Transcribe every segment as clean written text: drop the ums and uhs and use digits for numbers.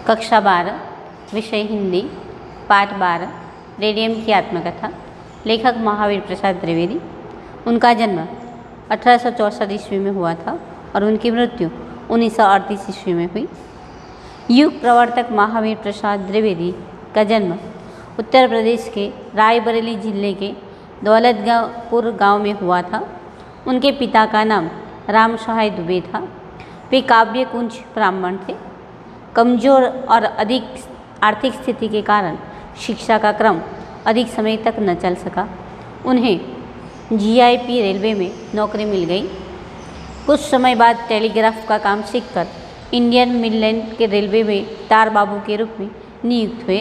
कक्षा 12 विषय हिंदी पाठ 12 रेडियम की आत्मकथा। लेखक महावीर प्रसाद द्विवेदी। उनका जन्म 1864 ईस्वी में हुआ था और उनकी मृत्यु 1938 ईस्वी में हुई। युग प्रवर्तक महावीर प्रसाद द्विवेदी का जन्म उत्तर प्रदेश के रायबरेली जिले के दौलतपुर गांव में हुआ था। उनके पिता का नाम राम सहाय दुबे था। वे काव्य कुंज ब्राह्मण थे। कमजोर और अधिक आर्थिक स्थिति के कारण शिक्षा का क्रम अधिक समय तक न चल सका। उन्हें जीआईपी रेलवे में नौकरी मिल गई। कुछ समय बाद टेलीग्राफ का काम सीखकर इंडियन मिडलैंड के रेलवे में तार बाबू के रूप में नियुक्त हुए।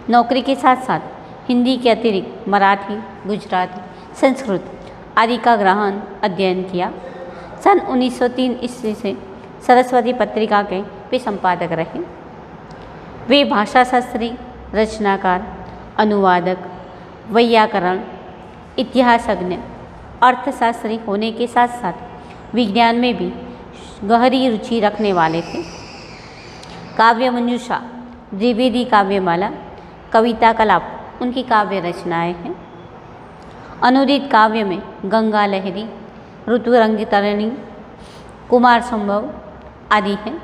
नौकरी के साथ साथ हिंदी के अतिरिक्त मराठी, गुजराती, संस्कृत आदि का गहन अध्ययन किया। सन 1903 ईस्वी से सरस्वती पत्रिका के वे संपादक रहे। वे भाषाशास्त्री, रचनाकार, अनुवादक, वैयाकरण, इतिहासज्ञ, अर्थशास्त्री होने के साथ साथ विज्ञान में भी गहरी रुचि रखने वाले थे। काव्य मंजूषा, द्विवेदी काव्यमाला, कविता कलाप उनकी काव्य रचनाएं हैं। अनुदित काव्य में गंगा लहरी, ऋतुरंगतरणी, कुमार संभव आदि हैं।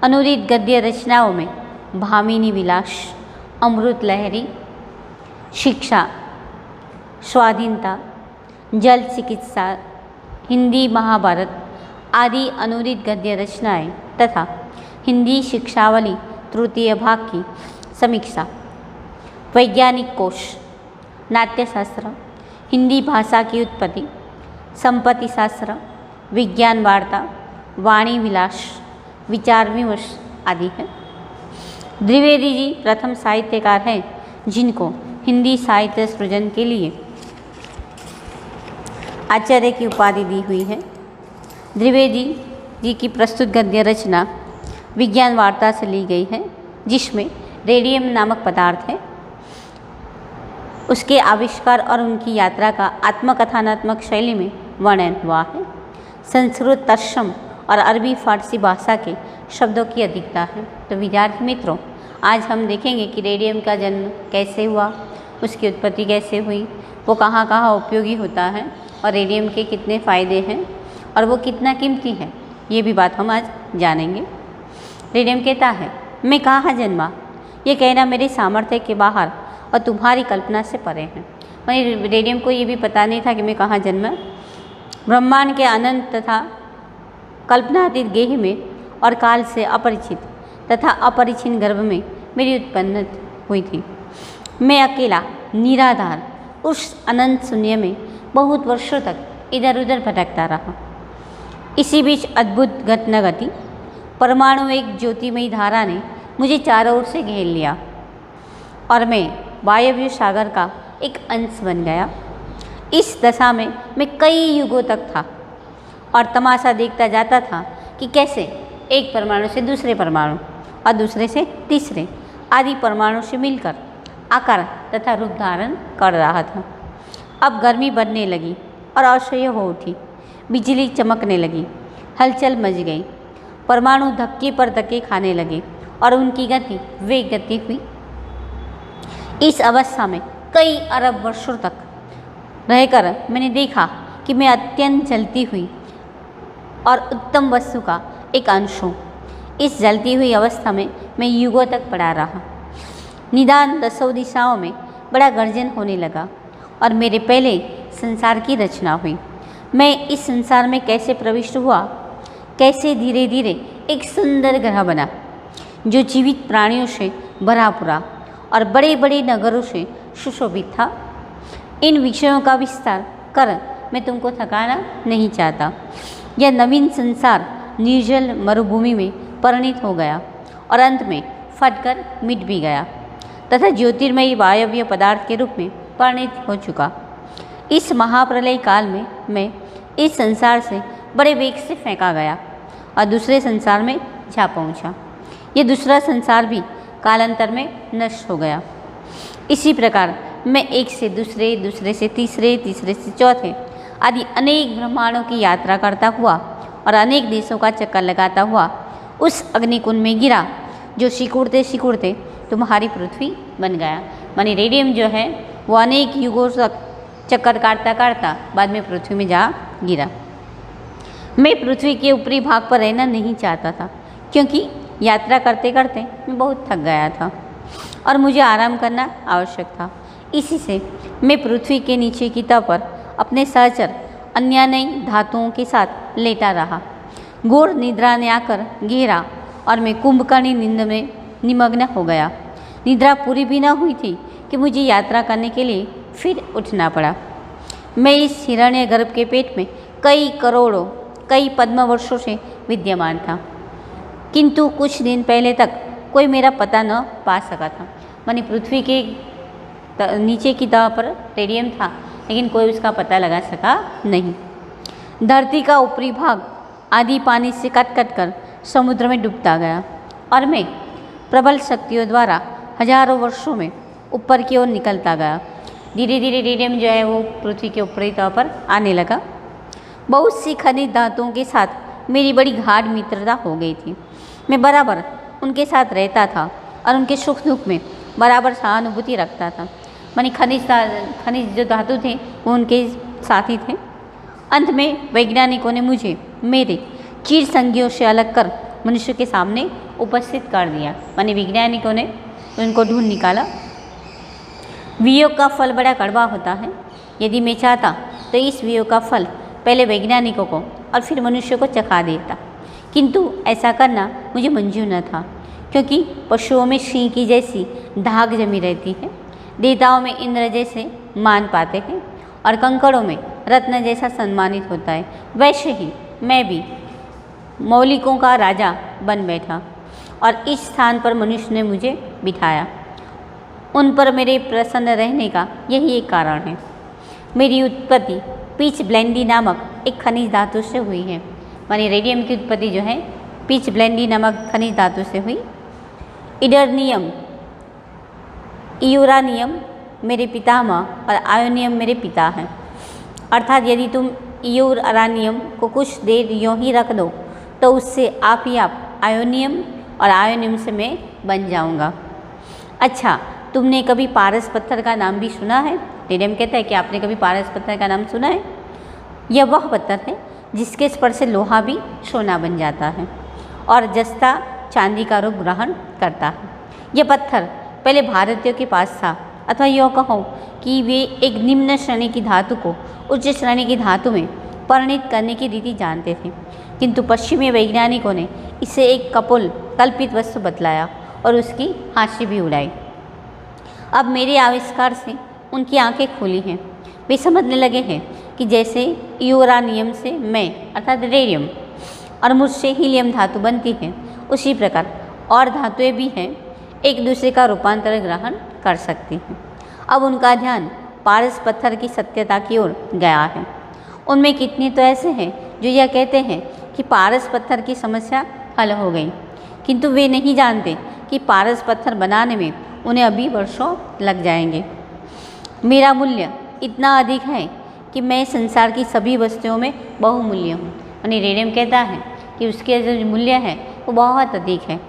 अनुदित गद्य रचनाओं में भामिनी विलास, अमृत लहरी, शिक्षा, स्वाधीनता, जल चिकित्सा, हिंदी महाभारत आदि अनुदित गद्य रचनाएं तथा हिंदी शिक्षावली तृतीय भाग की समीक्षा, वैज्ञानिक कोश, नाट्यशास्त्र, हिंदी भाषा की उत्पत्ति, संपत्ति शास्त्र, विज्ञान वार्ता, वाणी विलास, विचार विमर्श आदि है। द्विवेदी जी प्रथम साहित्यकार हैं जिनको हिंदी साहित्य सृजन के लिए आचार्य की उपाधि दी हुई है। द्विवेदी जी की प्रस्तुत गद्य रचना विज्ञान वार्ता से ली गई है, जिसमें रेडियम नामक पदार्थ है। उसके आविष्कार और उनकी यात्रा का आत्मकथनात्मक शैली में वर्णन हुआ है। संस्कृत, तत्सम और अरबी फारसी भाषा के शब्दों की अधिकता है। तो विद्यार्थी मित्रों, आज हम देखेंगे कि रेडियम का जन्म कैसे हुआ, उसकी उत्पत्ति कैसे हुई, वो कहाँ कहाँ उपयोगी होता है और रेडियम के कितने फ़ायदे हैं और वो कितना कीमती है, ये भी बात हम आज जानेंगे। रेडियम कहता है, मैं कहाँ जन्मा, ये कहना मेरे सामर्थ्य के बाहर और तुम्हारी कल्पना से परे है। वहीं रेडियम को ये भी पता नहीं था कि मैं कहाँ जन्मा। ब्रह्मांड के अनंत तथा कल्पनातीत गेह में और काल से अपरिचित तथा अपरिचिन्न गर्भ में मेरी उत्पन्न हुई थी। मैं अकेला निराधार उस अनंत शून्य में बहुत वर्षों तक इधर उधर भटकता रहा। इसी बीच अद्भुत घटना घटी। परमाणु एक ज्योतिमयी धारा ने मुझे चारों ओर से घेर लिया और मैं वायव्य सागर का एक अंश बन गया। इस दशा में मैं कई युगों तक था और तमाशा देखता जाता था कि कैसे एक परमाणु से दूसरे परमाणु और दूसरे से तीसरे आदि परमाणु से मिलकर आकार तथा रूप धारण कर रहा था। अब गर्मी बढ़ने लगी और असह्य हो उठी। बिजली चमकने लगी, हलचल मच गई। परमाणु धक्के पर धक्के खाने लगे और उनकी गति वेग गति हुई। इस अवस्था में कई अरब वर्षों तक रहकर मैंने देखा कि मैं अत्यंत जलती हुई और उत्तम वस्तु का एक अंश हूँ। इस जलती हुई अवस्था में मैं युगों तक पड़ा रहा। निदान 10 दिशाओं में बड़ा गर्जन होने लगा और मेरे पहले संसार की रचना हुई। मैं इस संसार में कैसे प्रविष्ट हुआ, कैसे धीरे धीरे एक सुंदर ग्रह बना जो जीवित प्राणियों से भरा पूरा और बड़े बड़े नगरों से सुशोभित था। इन विषयों का विस्तार कर मैं तुमको थकाना नहीं चाहता। यह नवीन संसार निर्जल मरुभूमि में परिणित हो गया और अंत में फटकर मिट भी गया तथा ज्योतिर्मयी वायव्य पदार्थ के रूप में परिणित हो चुका। इस महाप्रलय काल में मैं इस संसार से बड़े वेग से फेंका गया और दूसरे संसार में जा पहुंचा। ये दूसरा संसार भी कालांतर में नष्ट हो गया। इसी प्रकार मैं एक से दूसरे, दूसरे से तीसरे, तीसरे से चौथे आदि अनेक ब्रह्मांडों की यात्रा करता हुआ और अनेक देशों का चक्कर लगाता हुआ उस अग्निकुंड में गिरा जो सिकुड़ते सिकुड़ते तुम्हारी पृथ्वी बन गया। मानी रेडियम जो है वो अनेक युगों तक चक्कर काटता काटता बाद में पृथ्वी में जा गिरा। मैं पृथ्वी के ऊपरी भाग पर रहना नहीं चाहता था, क्योंकि यात्रा करते करते मैं बहुत थक गया था और मुझे आराम करना आवश्यक था। इसी से मैं पृथ्वी के नीचे की तह पर अपने सहचर अन्य नई धातुओं के साथ लेटा रहा। घोर निद्रा ने आकर घेरा और मैं कुंभकर्णी नींद में निमग्न हो गया। निद्रा पूरी भी न हुई थी कि मुझे यात्रा करने के लिए फिर उठना पड़ा। मैं इस हिरण्य गर्भ के पेट में कई करोड़ों कई पद्म वर्षों से विद्यमान था, किंतु कुछ दिन पहले तक कोई मेरा पता न पा सका था। मानी पृथ्वी के नीचे की तह पर रेडियम था, लेकिन कोई उसका पता लगा सका नहीं। धरती का ऊपरी भाग आधी पानी से कट कट कर समुद्र में डूबता गया और मैं प्रबल शक्तियों द्वारा हजारों वर्षों में ऊपर की ओर निकलता गया। धीरे धीरे रेडियम जो है वो पृथ्वी के ऊपरी तह पर आने लगा। बहुत सी खनिज धातुओं के साथ मेरी बड़ी गाढ़ मित्रता हो गई थी। मैं बराबर उनके साथ रहता था और उनके सुख दुख में बराबर सहानुभूति रखता था। मानी खनिज जो धातु थे वो उनके साथी थे। अंत में वैज्ञानिकों ने मुझे मेरे चीर संज्ञों से अलग कर मनुष्य के सामने उपस्थित कर दिया। मानी वैज्ञानिकों ने उनको ढूंढ निकाला। वियोग का फल बड़ा कड़वा होता है। यदि मैं चाहता तो इस वियोग का फल पहले वैज्ञानिकों को और फिर मनुष्य को चखा देता, किंतु ऐसा करना मुझे मंजूर न था, क्योंकि पशुओं में सिंह की जैसी धाक जमी रहती है, देवताओं में इंद्र जैसे मान पाते हैं और कंकड़ों में रत्न जैसा सम्मानित होता है। वैसे ही मैं भी मौलिकों का राजा बन बैठा और इस स्थान पर मनुष्य ने मुझे बिठाया। उन पर मेरे प्रसन्न रहने का यही एक कारण है। मेरी उत्पत्ति पिच ब्लेंडी नामक एक खनिज धातु से हुई है। मानी रेडियम की उत्पत्ति जो है पिच ब्लेंडी नामक खनिज धातु से हुई। इडर्नियम यूरानियम मेरे पितामह और आयोनियम मेरे पिता हैं। अर्थात यदि तुम यूरानियम को कुछ देर यूँ ही रख दो तो उससे आप ही आप आयोनियम और आयोनियम से मैं बन जाऊंगा। अच्छा, तुमने कभी पारस पत्थर का नाम भी सुना है? रेडियम कहता है कि आपने कभी पारस पत्थर का नाम सुना है? यह वह पत्थर है जिसके स्पर्श से लोहा भी सोना बन जाता है और जस्ता चांदी का रूप ग्रहण करता है। यह पत्थर पहले भारतीयों के पास था, अथवा यह कहो कि वे एक निम्न श्रेणी की धातु को उच्च श्रेणी की धातु में परिणित करने की रीति जानते थे, किंतु पश्चिमी वैज्ञानिकों ने इसे एक कल्पित वस्तु बतलाया और उसकी हंसी भी उड़ाई। अब मेरे आविष्कार से उनकी आंखें खुली हैं। वे समझने लगे हैं कि जैसे यूरानियम से मैं अर्थात रेडियम और मुझसे हीलियम धातु बनती है, उसी प्रकार और धातुएं भी हैं एक दूसरे का रूपांतर ग्रहण कर सकती हैं। अब उनका ध्यान पारस पत्थर की सत्यता की ओर गया है। उनमें कितने तो ऐसे हैं जो यह कहते हैं कि पारस पत्थर की समस्या हल हो गई, किंतु वे नहीं जानते कि पारस पत्थर बनाने में उन्हें अभी वर्षों लग जाएंगे। मेरा मूल्य इतना अधिक है कि मैं संसार की सभी वस्तुओं में बहुमूल्य हूँ। यानी रेडियम कहता है कि उसके जो मूल्य है वो बहुत अधिक है।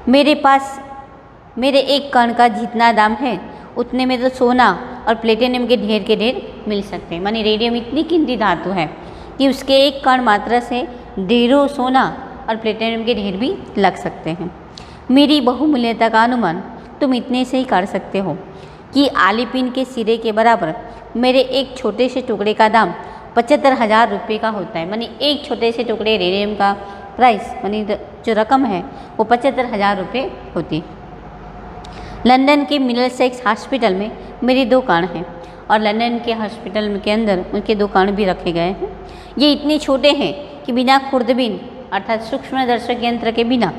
मेरे पास मेरे एक कण का जितना दाम है उतने में तो सोना और प्लेटिनम के ढेर मिल सकते हैं। मानी रेडियम इतनी कीमती धातु है कि उसके एक कण मात्रा से ढेरों सोना और प्लेटिनम के ढेर भी लग सकते हैं। मेरी बहुमूल्यता का अनुमान तुम इतने से ही कर सकते हो कि आलिपिन के सिरे के बराबर मेरे एक छोटे से टुकड़े का दाम 75,000 रुपये का होता है। मानी एक छोटे से टुकड़े रेडियम का प्राइस मानी जो रकम है वो 75,000 रुपये होती है। लंदन के मिडलसेक्स हॉस्पिटल में मेरे 2 कण हैं और लंदन के हॉस्पिटल के अंदर उनके 2 कण भी रखे गए हैं। ये इतने छोटे हैं कि बिना खुर्दबीन अर्थात सूक्ष्म दर्शक यंत्र के बिना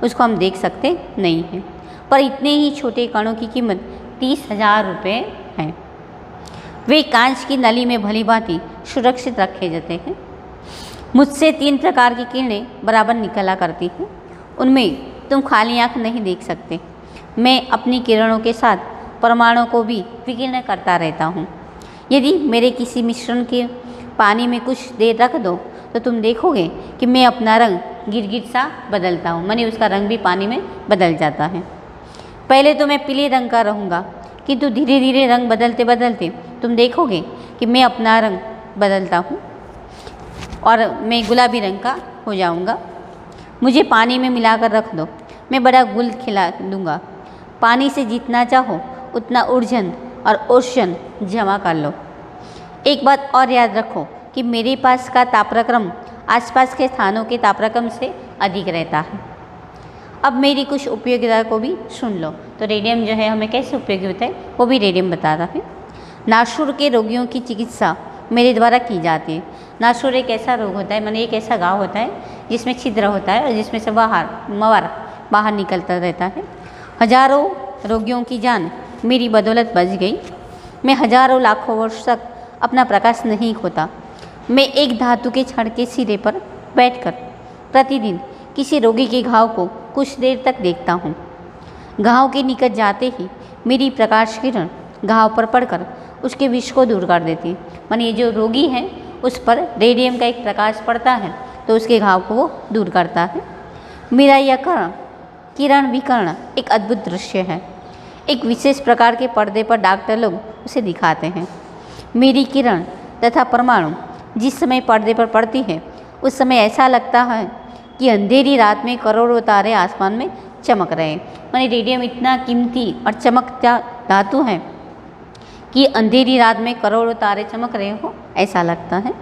उसको हम देख सकते नहीं हैं, पर इतने ही छोटे कणों की कीमत 30,000 रुपये है। वे कांच की नली में भली भांति सुरक्षित रखे जाते हैं। मुझसे 3 प्रकार की किरणें बराबर निकला करती हैं। उनमें तुम खाली आँख नहीं देख सकते। मैं अपनी किरणों के साथ परमाणुओं को भी विकीर्ण करता रहता हूँ। यदि मेरे किसी मिश्रण के पानी में कुछ देर रख दो तो तुम देखोगे कि मैं अपना रंग गिरगिट सा बदलता हूँ, माने उसका रंग भी पानी में बदल जाता है। पहले तो मैं पीले रंग का रहूँगा, किंतु धीरे धीरे रंग बदलते बदलते तुम देखोगे कि मैं अपना रंग बदलता हूँ और मैं गुलाबी रंग का हो जाऊँगा। मुझे पानी में मिलाकर रख दो, मैं बड़ा गुल खिला दूँगा। पानी से जितना चाहो उतना ऊर्जन और ओशन जमा कर लो। एक बात और याद रखो कि मेरे पास का तापक्रम आसपास के स्थानों के तापक्रम से अधिक रहता है। अब मेरी कुछ उपयोगिता को भी सुन लो। तो रेडियम जो है हमें कैसे उपयोगी होता है वो भी रेडियम बता रहा है। नासूर के रोगियों की चिकित्सा मेरे द्वारा की जाती है। नासूर एक ऐसा रोग होता है, माने एक ऐसा घाव होता है जिसमें छिद्र होता है और जिसमें से मवार बाहर निकलता रहता है। हजारों रोगियों की जान मेरी बदौलत बच गई। मैं हजारों लाखों वर्ष तक अपना प्रकाश नहीं खोता। मैं एक धातु के छड़ के सिरे पर बैठकर प्रतिदिन किसी रोगी के घाव को कुछ देर तक देखता हूँ। घाव के निकट जाते ही मेरी प्रकाश किरण घाव पर पड़कर उसके विष को दूर कर देती है। माने ये जो रोगी है उस पर रेडियम का एक प्रकाश पड़ता है तो उसके घाव को वो दूर करता है। मेरा यह किरण विकर्ण एक अद्भुत दृश्य है। एक विशेष प्रकार के पर्दे पर डॉक्टर लोग उसे दिखाते हैं। मेरी किरण तथा परमाणु जिस समय पर्दे पर पड़ती है उस समय ऐसा लगता है कि अंधेरी रात में करोड़ों तारे आसमान में चमक रहे हैं। माने रेडियम इतना कीमती और चमकता धातु है कि अंधेरी रात में करोड़ों तारे चमक रहे हो ऐसा लगता है।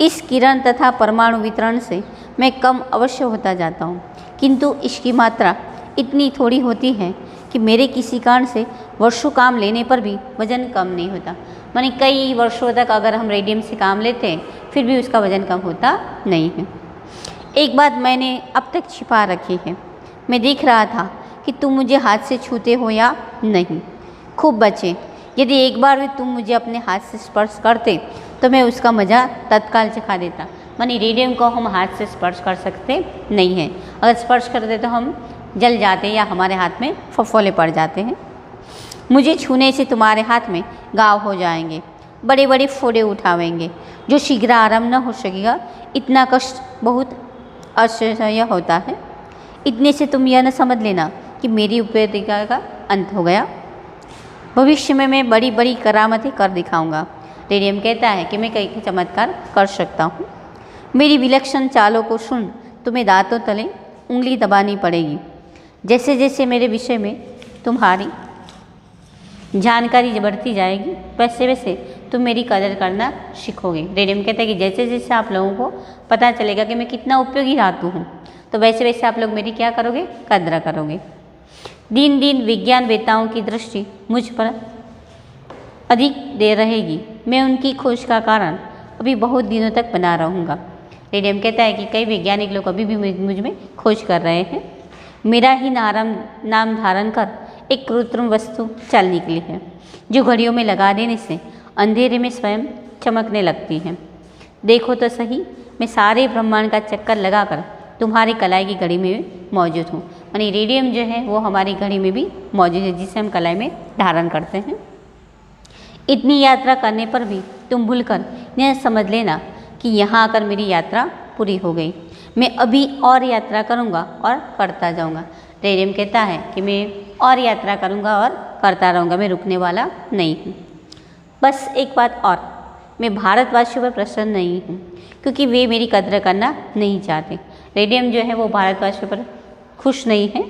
इस किरण तथा परमाणु वितरण से मैं कम अवश्य होता जाता हूँ, किंतु इसकी मात्रा इतनी थोड़ी होती है कि मेरे किसी कारण से वर्षों काम लेने पर भी वज़न कम नहीं होता। माने कई वर्षों तक अगर हम रेडियम से काम लेते हैं फिर भी उसका वज़न कम होता नहीं है। एक बात मैंने अब तक छिपा रखी है। मैं देख रहा था कि तुम मुझे हाथ से छूते हो या नहीं। खूब बचे, यदि एक बार भी तुम मुझे अपने हाथ से स्पर्श करते तो मैं उसका मज़ा तत्काल चखा देता। माने रेडियम को हम हाथ से स्पर्श कर सकते नहीं हैं। अगर स्पर्श करते तो हम जल जाते या हमारे हाथ में फफोले पड़ जाते हैं। मुझे छूने से तुम्हारे हाथ में घाव हो जाएंगे, बड़े बड़े फोड़े उठावेंगे जो शीघ्र आराम न हो सकेगा। इतना कष्ट बहुत असह्य होता है। इतने से तुम यह न समझ लेना कि मेरी उपयोगिता का अंत हो गया। भविष्य में मैं बड़ी बड़ी करामतें कर दिखाऊंगा। रेडियम कहता है कि मैं कई चमत्कार कर सकता हूँ। मेरी विलक्षण चालों को सुन तुम्हें दांतों तले उंगली दबानी पड़ेगी। जैसे जैसे मेरे विषय में तुम्हारी जानकारी बढ़ती जाएगी वैसे वैसे तुम मेरी कदर करना सीखोगे। रेडियम कहता है कि जैसे जैसे आप लोगों को पता चलेगा कि मैं कितना उपयोगी धातु हूँ तो वैसे वैसे आप लोग मेरी क्या करोगे, कदर करोगे। दिन दिन विज्ञान वेताओं की दृष्टि मुझ पर अधिक देर रहेगी। मैं उनकी खोज का कारण अभी बहुत दिनों तक बना रहूँगा। रेडियम कहता है कि कई वैज्ञानिक लोग अभी भी मुझ में खोज कर रहे हैं। मेरा ही नाम धारण कर एक कृत्रिम वस्तु चल निकली है जो घड़ियों में लगा देने से अंधेरे में स्वयं चमकने लगती है। देखो तो सही, मैं सारे ब्रह्मांड का चक्कर लगाकर तुम्हारी कलाई की घड़ी में मौजूद हूँ। यानी रेडियम जो है वो हमारी घड़ी में भी मौजूद है जिसे हम कलाई में धारण करते हैं। इतनी यात्रा करने पर भी तुम भूलकर यह समझ लेना कि यहाँ आकर मेरी यात्रा पूरी हो गई। मैं अभी और यात्रा करूँगा और करता जाऊँगा। रेडियम कहता है कि मैं और यात्रा करूँगा और करता रहूँगा, मैं रुकने वाला नहीं हूँ। बस एक बात और, मैं भारतवासियों पर प्रसन्न नहीं हूँ क्योंकि वे मेरी कदर करना नहीं चाहते। रेडियम जो है वो भारतवासियों पर खुश नहीं है।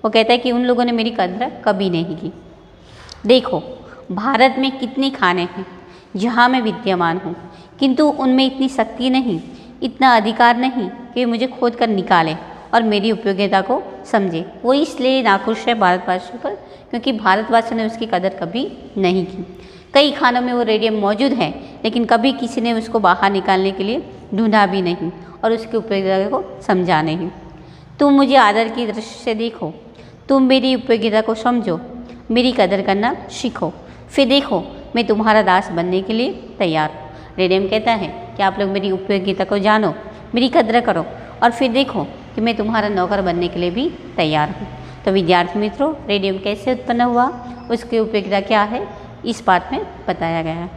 वो कहता है कि उन लोगों ने मेरी कदर कभी नहीं की। देखो, भारत में कितने खाने हैं जहाँ मैं विद्यमान हूँ, किंतु उनमें इतनी शक्ति नहीं, इतना अधिकार नहीं कि मुझे खोद कर निकाले और मेरी उपयोगिता को समझे। वो इसलिए नाखुश है भारतवासियों पर क्योंकि भारतवासियों ने उसकी कदर कभी नहीं की। कई खानों में वो रेडियम मौजूद है लेकिन कभी किसी ने उसको बाहर निकालने के लिए ढूंढा भी नहीं और उसकी उपयोगिता को समझा नहीं। तुम मुझे आदर की दृष्टि से देखो, तुम मेरी उपयोगिता को समझो, मेरी कदर करना सीखो, फिर देखो मैं तुम्हारा दास बनने के लिए तैयार हूँ। रेडियम कहता है कि आप लोग मेरी उपयोगिता को जानो, मेरी कदर करो और फिर देखो कि मैं तुम्हारा नौकर बनने के लिए भी तैयार हूँ। तो विद्यार्थी मित्रों, रेडियम कैसे उत्पन्न हुआ, उसकी उपयोगिता क्या है, इस पाठ में बताया गया है।